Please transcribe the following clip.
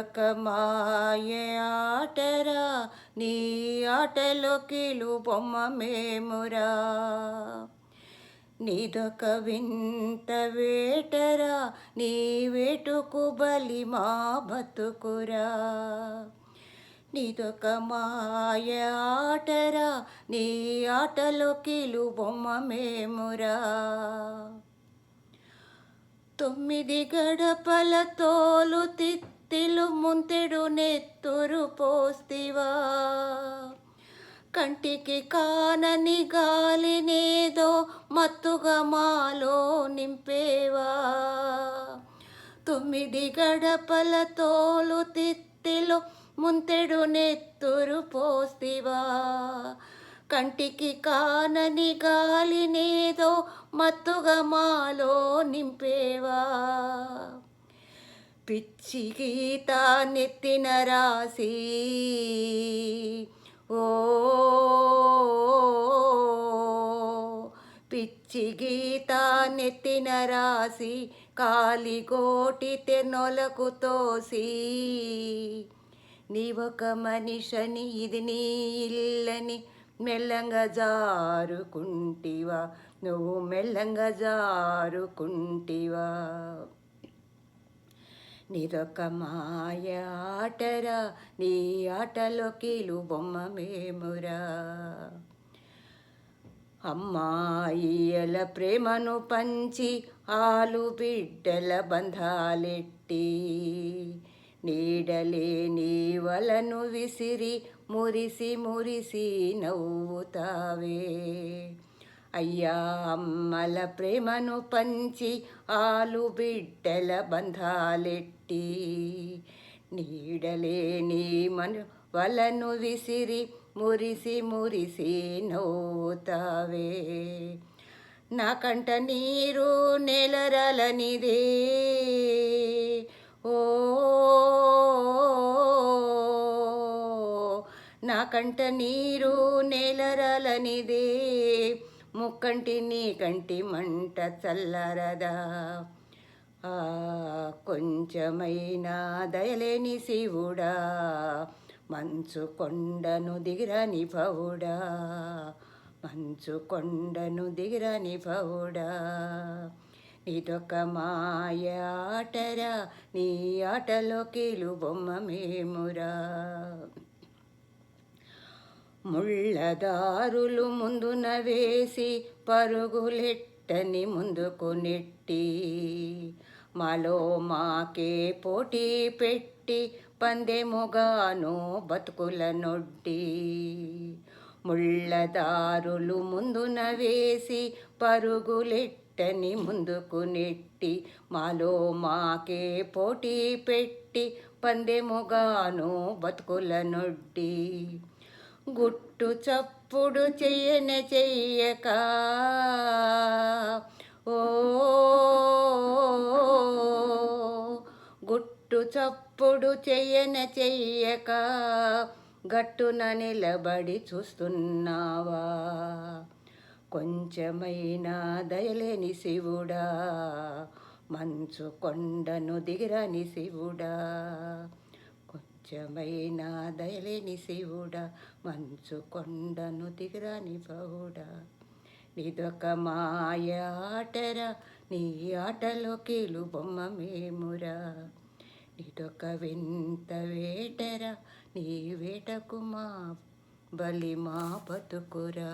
నీదొక మాయ ఆటరా, నీ ఆటలో కీలు బొమ్మ మేమురా. నీదొక వింత వేటరా, నీ వేటుకు బలి మా బతుకురా. నీదొక మాయ ఆటరా, నీ ఆటలో కీలు బొమ్మ మేమురా. 9 గడపల తోలు తిత్తిలు ముంతెడు నెత్తురు పోస్తివా. కంటికి కానని గాలినేదో మత్తుగా మాలో నింపేవా. 9 గడపల తోలు తిత్తిలు ముంతెడు నెత్తురు పోస్తివా. కంటికి కానని గాలినేదో మత్తుగా మాలో నింపేవా. పిచ్చి గీత నెత్తిన రాసి ఓ పిచ్చి గీత నెత్తిన రాసి కాలిగోటితే నొలకు తోసి. నీవొక మనిషని ఇది నీ ఇల్లని మెల్లంగా జారుకుంటివా. నువ్వు మెల్లంగా జారుకుంటివా. నీదొక మాయ ఆటరా, నీ ఆటలో కీలు బొమ్మ మేమురా. అమ్మాయిల ప్రేమను పంచి ఆలు బిడ్డల బంధాలెట్టి. నీడలేని వలను విసిరి మురిసి మురిసి నవ్వుతావే. అయ్యా అమ్మల ప్రేమను పంచి ఆలు బిడ్డల బంధాలెట్టి. నీడలేని వలను విసిరి మురిసి మురిసి నవ్వుతావే. నా కంట నీరు నెలరలనిదే ఓ నా కంట నీరు నేలరాలనిదే. ముక్కంటి నీ కంటి మంట చల్లరదా. కొంచెమైనా దయలేని శివుడా, మంచు కొండను దిగిరని భవుడా. మంచు కొండను దిగిరని భవుడా. నీదొక మాయ ఆటరా, నీ ఆటలో కీలు బొమ్మ మేమురా. ముళ్ళదారులు ముందున వేసి పరుగులెట్టని ముందుకు నెట్టి. మాలో మాకే పోటీ పెట్టి పందెముగాను బతుకుల నొడ్డి. ముళ్ళదారులు ముందున వేసి పరుగులెట్టని ముందుకు నెట్టి. మాలో మాకే పోటీ పెట్టి పందెముగాను బతుకుల నొడ్డి. గుట్టు చప్పుడు చెయ్యనే చెయ్యక ఓ గుట్టు చప్పుడు చెయ్యనే చెయ్యక గట్టున నిలబడి చూస్తున్నావా. కొంచెమైనా దయలేని శివుడా, మంచు కొండను దిగిరని శివుడా. కొంచెమైనా దయలేని శివుడా, మంచు కొండను దిగిరని భవుడా. నీదొక మాయ ఆటరా, నీ ఆటలో కీలు బొమ్మ మేమురా. నీదొక వింత వేటరా, నీ వేటకు మా బలి మా బతుకురా.